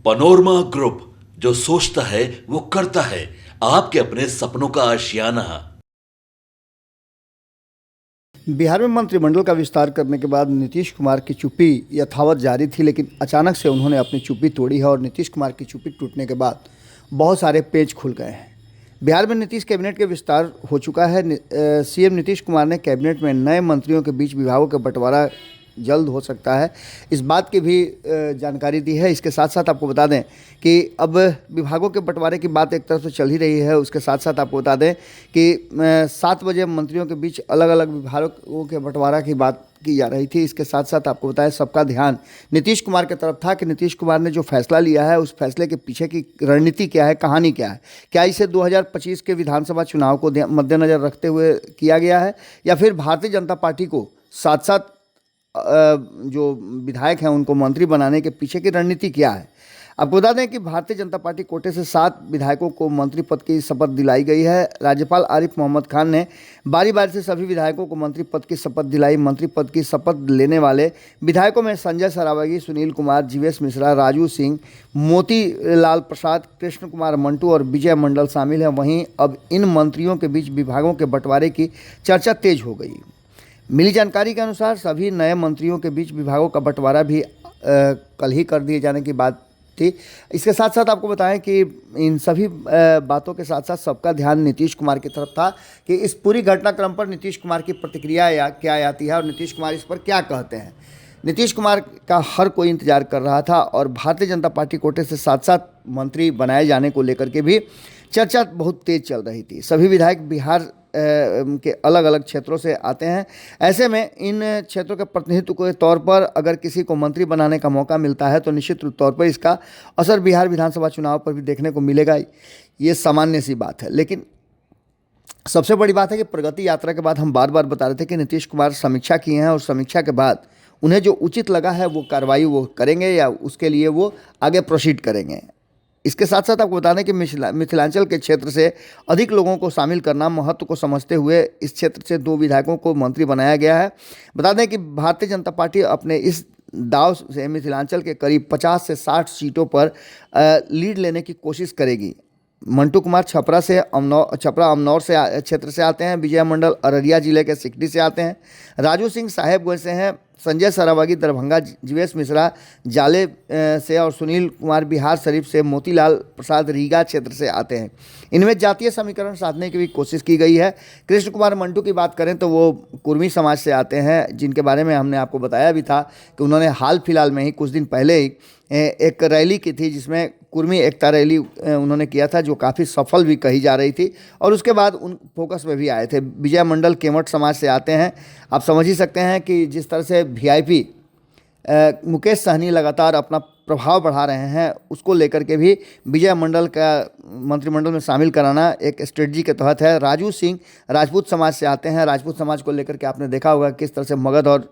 Panorama group, जो सोचता है वो करता है। आपके अपने सपनों का आशियाना। बिहार में मंत्रिमंडल का विस्तार करने के बाद नीतीश कुमार की चुप्पी यथावत जारी थी, लेकिन अचानक से उन्होंने अपनी चुप्पी तोड़ी है और नीतीश कुमार की चुप्पी टूटने के बाद बहुत सारे पेच खुल गए हैं। बिहार में नीतीश कैबिनेट के विस्तार हो चुका है। सीएम नीतीश कुमार ने कैबिनेट में नए मंत्रियों के बीच विभागों का बंटवारा जल्द हो सकता है, इस बात की भी जानकारी दी है। इसके साथ साथ आपको बता दें कि अब विभागों के बंटवारे की बात एक तरफ से चल ही रही है, उसके साथ साथ आपको बता दें कि 7 बजे मंत्रियों के बीच अलग अलग विभागों के बंटवारा की बात की जा रही थी। इसके साथ साथ आपको बताएं, सबका ध्यान नीतीश कुमार की तरफ था कि नीतीश कुमार ने जो फैसला लिया है उस फैसले के पीछे की रणनीति क्या है, कहानी क्या है। क्या इसे 2025 के विधानसभा चुनाव को मद्देनज़र रखते हुए किया गया है, या फिर भारतीय जनता पार्टी को साथ साथ जो विधायक हैं उनको मंत्री बनाने के पीछे की रणनीति क्या है। आपको बता दें कि भारतीय जनता पार्टी कोटे से 7 विधायकों को मंत्री पद की शपथ दिलाई गई है। राज्यपाल आरिफ मोहम्मद खान ने बारी बारी से सभी विधायकों को मंत्री पद की शपथ दिलाई। मंत्री पद की शपथ लेने वाले विधायकों में संजय सरावगी, सुनील कुमार, जीवेश मिश्रा, राजू सिंह, मोती लाल प्रसाद, कृष्ण कुमार मंटू और विजय मंडल शामिल हैं। वहीं अब इन मंत्रियों के बीच विभागों के बंटवारे की चर्चा तेज हो गई। मिली जानकारी के अनुसार सभी नए मंत्रियों के बीच विभागों का बंटवारा भी कल ही कर दिए जाने की बात थी। इसके साथ साथ आपको बताएं कि इन सभी बातों के साथ साथ सबका ध्यान नीतीश कुमार की तरफ था कि इस पूरी घटनाक्रम पर नीतीश कुमार की प्रतिक्रिया या क्या आती है और नीतीश कुमार इस पर क्या कहते हैं। नीतीश कुमार का हर कोई इंतजार कर रहा था और भारतीय जनता पार्टी कोटे से 7 मंत्री बनाए जाने को लेकर के भी चर्चा बहुत तेज चल रही थी। सभी विधायक बिहार के अलग अलग क्षेत्रों से आते हैं। ऐसे में इन क्षेत्रों के प्रतिनिधित्व के तौर पर अगर किसी को मंत्री बनाने का मौका मिलता है तो निश्चित तौर पर इसका असर बिहार विधानसभा चुनाव पर भी देखने को मिलेगा। ये सामान्य सी बात है, लेकिन सबसे बड़ी बात है कि प्रगति यात्रा के बाद हम बार बार बता रहे थे कि नीतीश कुमार समीक्षा किए हैं और समीक्षा के बाद उन्हें जो उचित लगा है वो कार्रवाई वो करेंगे या उसके लिए वो आगे प्रोसीड करेंगे। इसके साथ साथ आपको बता दें कि मिथिलांचल के क्षेत्र से अधिक लोगों को शामिल करना महत्व को समझते हुए इस क्षेत्र से 2 विधायकों को मंत्री बनाया गया है। बता दें कि भारतीय जनता पार्टी अपने इस दाव से मिथिलांचल के करीब 50 से 60 सीटों पर लीड लेने की कोशिश करेगी। मंटू कुमार छपरा अमनौर से क्षेत्र से आते हैं। विजय मंडल अररिया जिले के सिकटी से आते हैं। राजू सिंह साहेबगंज से हैं। संजय सरावगी दरभंगा, जीवेश मिश्रा जाले से और सुनील कुमार बिहार शरीफ से, मोतीलाल प्रसाद रीगा क्षेत्र से आते हैं। इनमें जातीय समीकरण साधने की भी कोशिश की गई है। कृष्ण कुमार मंटू की बात करें तो वो कुर्मी समाज से आते हैं, जिनके बारे में हमने आपको बताया भी था कि उन्होंने हाल फिलहाल में ही कुछ दिन पहले ही एक रैली की थी जिसमें कुर्मी एकता रैली उन्होंने किया था, जो काफ़ी सफल भी कही जा रही थी और उसके बाद उन फोकस में भी आए थे। विजय मंडल केवट समाज से आते हैं। आप समझ ही सकते हैं कि जिस तरह से वीआईपी मुकेश सहनी लगातार अपना प्रभाव बढ़ा रहे हैं, उसको लेकर के भी विजय मंडल का मंत्रिमंडल में शामिल कराना एक स्ट्रेटजी के तहत है। राजू सिंह राजपूत समाज से आते हैं। राजपूत समाज को लेकर के आपने देखा होगा किस तरह से मगध और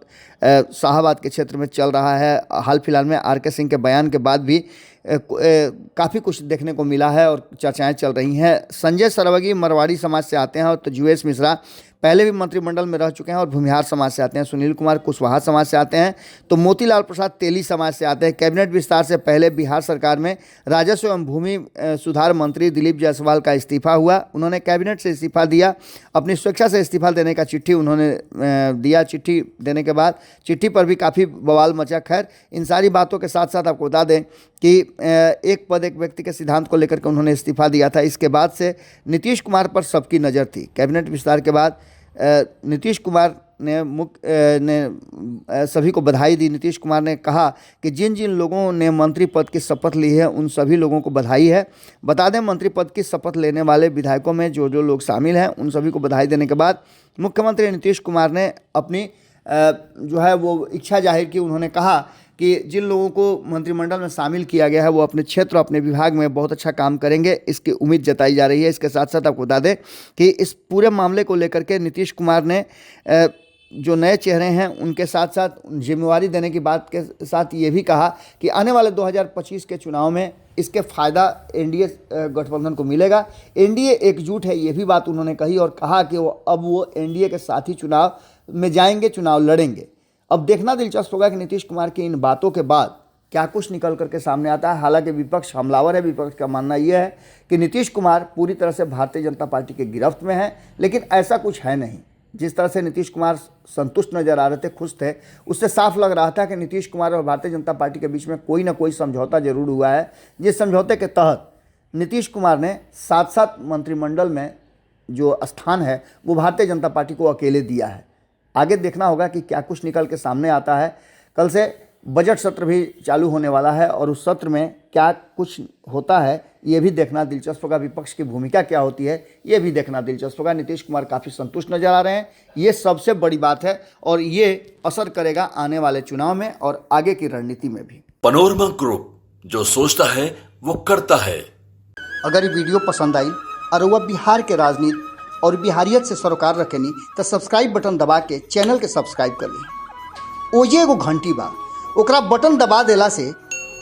शाहाबाद के क्षेत्र में चल रहा है। हाल फिलहाल में आर के सिंह के बयान के बाद भी काफ़ी कुछ देखने को मिला है और चर्चाएं चल रही हैं। संजय सरावगी मरवाड़ी समाज से आते हैं और जीवेश मिश्रा पहले भी मंत्रिमंडल में रह चुके हैं और भूमिहार समाज से आते हैं। सुनील कुमार कुशवाहा समाज से आते हैं तो मोतीलाल प्रसाद तेली समाज से आते हैं। कैबिनेट विस्तार से पहले बिहार सरकार में राजस्व एवं भूमि सुधार मंत्री दिलीप जायसवाल का इस्तीफा हुआ। उन्होंने कैबिनेट से इस्तीफा दिया, अपनी स्वेच्छा से इस्तीफा देने का चिट्ठी उन्होंने दिया। चिट्ठी देने के बाद चिट्ठी पर भी काफ़ी बवाल मचा। खैर, इन सारी बातों के साथ साथ आपको बता दें कि एक पद एक व्यक्ति के सिद्धांत को लेकर के उन्होंने इस्तीफा दिया था। इसके बाद से नीतीश कुमार पर सबकी नज़र थी। कैबिनेट विस्तार के बाद नीतीश कुमार ने सभी को बधाई दी। नीतीश कुमार ने कहा कि जिन जिन लोगों ने मंत्री पद की शपथ ली है उन सभी लोगों को बधाई है। बता दें, मंत्री पद की शपथ लेने वाले विधायकों में जो जो लोग शामिल हैं उन सभी को बधाई देने के बाद मुख्यमंत्री नीतीश कुमार ने अपनी जो है वो इच्छा जाहिर की। उन्होंने कहा कि जिन लोगों को मंत्रिमंडल में शामिल किया गया है वो अपने क्षेत्र, अपने विभाग में बहुत अच्छा काम करेंगे, इसकी उम्मीद जताई जा रही है। इसके साथ साथ आपको बता दें कि इस पूरे मामले को लेकर के नीतीश कुमार ने जो नए चेहरे हैं उनके साथ साथ जिम्मेवारी देने की बात के साथ ये भी कहा कि आने वाले 2025 के चुनाव में इसके फ़ायदा एनडीए गठबंधन को मिलेगा। एनडीए एकजुट है, ये भी बात उन्होंने कही और कहा कि वो एनडीए के साथ ही चुनाव में जाएंगे, चुनाव लड़ेंगे। अब देखना दिलचस्प होगा कि नीतीश कुमार की इन बातों के बाद क्या कुछ निकल करके सामने आता है। हालांकि विपक्ष हमलावर है, विपक्ष का मानना यह है कि नीतीश कुमार पूरी तरह से भारतीय जनता पार्टी के गिरफ्त में है, लेकिन ऐसा कुछ है नहीं। जिस तरह से नीतीश कुमार संतुष्ट नजर आ रहे थे, खुश थे, उससे साफ लग रहा था कि नीतीश कुमार और भारतीय जनता पार्टी के बीच में कोई ना कोई समझौता जरूर हुआ है, जिस समझौते के तहत नीतीश कुमार ने 7 मंत्रिमंडल में जो स्थान है वो भारतीय जनता पार्टी को अकेले दिया है। आगे देखना होगा कि क्या कुछ निकल के सामने आता है। कल से बजट सत्र भी चालू होने वाला है और उस सत्र में क्या कुछ होता है ये भी देखना दिलचस्प होगा। विपक्ष की भूमिका क्या होती है ये भी देखना दिलचस्प होगा। नीतीश कुमार काफ़ी संतुष्ट नजर आ रहे हैं, ये सबसे बड़ी बात है और ये असर करेगा आने वाले चुनाव में और आगे की रणनीति में भी। पनोरमा ग्रुप, जो सोचता है वो करता है। अगर ये वीडियो पसंद आई और वह बिहार के राजनीति और बिहारियत से सरोकार रखेनी तो सब्सक्राइब बटन दबा के चैनल के सब्सक्राइब कर ली। ओजे एगो घंटी बा, ओकरा बटन दबा देला से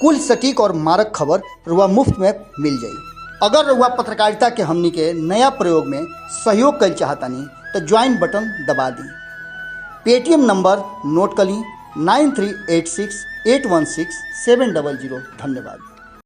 कुल सटीक और मारक खबर रुआ मुफ्त में मिल जाई। अगर रुआ पत्रकारिता के हमनी के नया प्रयोग में सहयोग कर चाहतानी तो ज्वाइन बटन दबा दी। पेटीएम नंबर नोट कर ली 9386816700। धन्यवाद।